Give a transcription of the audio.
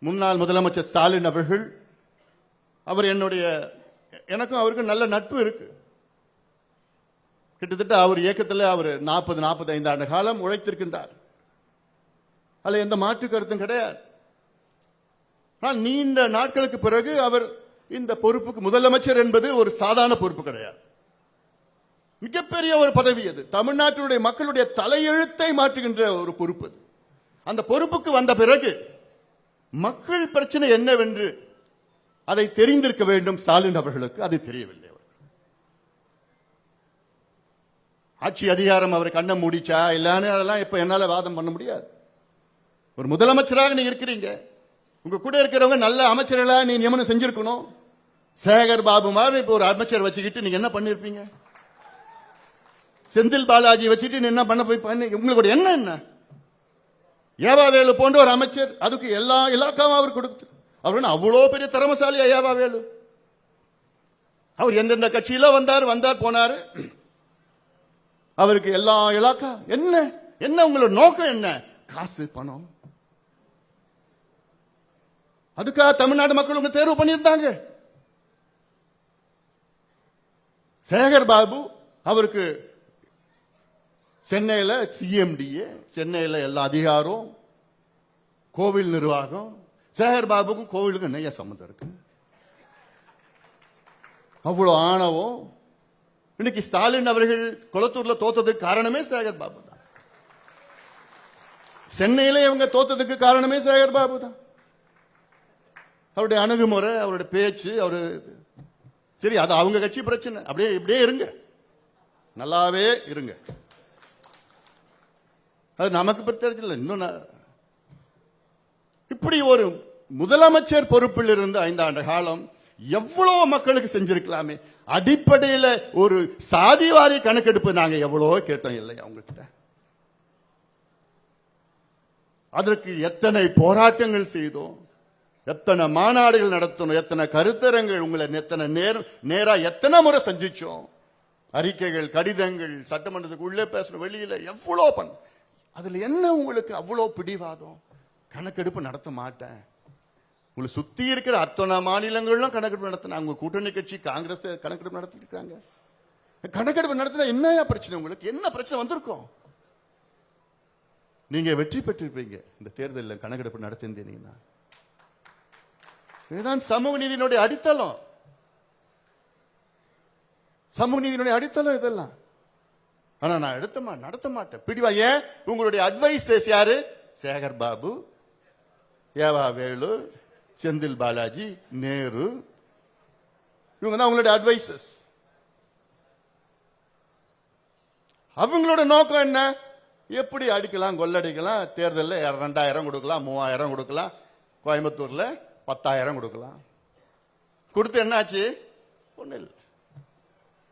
முன்னாள் முதலமைச்சர் ஸ்டாலின் அவர்கள், அவர் எனக்கும் அவருக்கும் நல்ல நட்பு இருக்கு. கிட்டத்தட்ட அவர் இயக்கத்தில் அவர் 40-45 ஆண்டு காலம் உழைத்திருக்கின்றார். அதுல எந்த மாற்று கருத்தும் கிடையாது. ஆனால் நீண்ட நாட்களுக்கு பிறகு அவர் இந்த பொறுப்புக்கு, முதலமைச்சர் என்பது ஒரு சாதாரண பொறுப்பு கிடையாது, மிகப்பெரிய ஒரு பதவி. அது தமிழ்நாட்டினுடைய மக்களுடைய தலையெழுத்தை மாற்றுகின்ற ஒரு பொறுப்பு. அந்த பொறுப்புக்கு வந்த பிறகு மக்கள் பிரச்சனை என்னவென்று அதை தெரிந்திருக்க வேண்டும். ஸ்டாலின் அவர்களுக்கு அது தெரியவில்லை. ஆட்சி அதிகாரம் அவர் கண்ண மூடிச்சா இல்லன்னு அதெல்லாம் இப்ப என்னால வாதம் பண்ண முடியாது. ஒரு முதலமைச்சராக நீங்க இருக்கிறீங்க, உங்க கூட இருக்கிறவங்க நல்ல அமைச்சர்களா நீ நியமனம் செஞ்சிருக்கணும். சேகர் பாபு மாதிரி இப்ப ஒரு அமைச்சர் வச்சுக்கிட்டு நீங்க என்ன பண்ணிருப்பீங்க? செந்தில் பாலாஜி வச்சுட்டு நீ என்ன பண்ண போய் உங்களுக்கு என்ன ஏவாவேலு போன்ற ஒரு அமைச்சர், அதுக்கு எல்லா இலாக்காவும் அவர் கொடுத்து, அவர் அவ்வளவு பெரிய திறமசாலி ஏவாவேலு. அவர் எந்தெந்த கட்சியில வந்தார் போனாரு. அவருக்கு எல்லா இலாக்கா என்ன உங்களோட நோக்கம் என்ன? காசு, பணம். அதுக்காக தமிழ்நாடு மக்கள் உங்க தேர்வு பண்ணியிருந்தாங்க. சேகர் பாபு அவருக்கு சென்னையில சிஎம்டிஏ, சென்னையில எல்லா அதிகாரம், கோவில் நிர்வாகம். சேகர் பாபுக்கும் கோவிலுக்கு நிறைய சம்பந்தம் இருக்கு. அவ்வளவு ஆணவம். இன்னைக்கு ஸ்டாலின் அவர்கள் கொளத்தூர்ல தோத்ததுக்கு காரணமே சேகர் பாபு தான். சென்னையில இவங்க தோத்ததுக்கு காரணமே சேகர் பாபு தான். அவருடைய அணுகுமுறை, அவருடைய பேச்சு, அவரு சரி, அது அவங்க கட்சி பிரச்சனை. இப்படியே இருங்க, நல்லாவே இருங்க. அது நமக்கு தெரியல. இன்னும் இப்படி ஒரு முதலமைச்சர் பொறுப்பில் இருந்து 5 ஆண்டு காலம் எவ்வளவு மக்களுக்கு செஞ்சிருக்கலாமே. அடிப்படையில் ஒரு சாதிவாரி கணக்கெடுப்பு நாங்க எவ்வளவோ கேட்டோம் இல்லையா அவங்ககிட்ட. அதற்கு எத்தனை போராட்டங்கள் செய்தோம், எத்தனை மாநாடுகள் நடத்தணும், எத்தனை கருத்தரங்கள், உங்களை எத்தனை நேரா எத்தனை முறை சந்திச்சோம். அறிக்கைகள், கடிதங்கள், சட்டமன்றத்துக்கு உள்ளே பேசணும், வெளியில எவ்வளவு பண்ண. அதுல என்ன உங்களுக்கு அவ்வளவு பிடிவாதம்? கணக்கெடுப்பு நடத்த மாட்டேன். உங்களை சுத்தி இருக்கிற அத்தனை மாநிலங்களும் கணக்கெடுப்பு நடத்தின, உங்க கூட்டணி கட்சி காங்கிரஸ் கணக்கெடுப்பு நடத்திட்டு இருக்காங்க. கணக்கெடுப்பு நடத்தினா என்னையா பிரச்சனை? உங்களுக்கு என்ன பிரச்சனை வந்திருக்கும்? நீங்க வெற்றி பெற்றிருப்பீங்க இந்த தேர்தலில் கணக்கெடுப்பு நடத்திருந்தீங்கன்னா. இதுதான் சமூக நீதியினுடைய அடித்தளம். சமூக நீதியினுடைய அடித்தளம் இதெல்லாம். ஆனா நான் நடத்த மாட்டேன். பிடிவா. ஏன்? உங்களுடைய அட்வைசர்ஸ் யாரு? சேகர் பாபு, ஏவாவேலு, செந்தில் பாலாஜி, நேரு, இவங்க தான் உங்களுடைய அட்வைசர்ஸ். அவங்களோட நோக்கம் என்ன? எப்படி அடிக்கலாம், கொள்ளடிக்கலாம், தேர்தலில் 2000 கொடுக்கலாம், 3000 கொடுக்கலாம், கோயம்புத்தூர்ல 10,000 கொடுக்கலாம். கொடுத்து என்னாச்சு? ஒண்ணு இல்லை.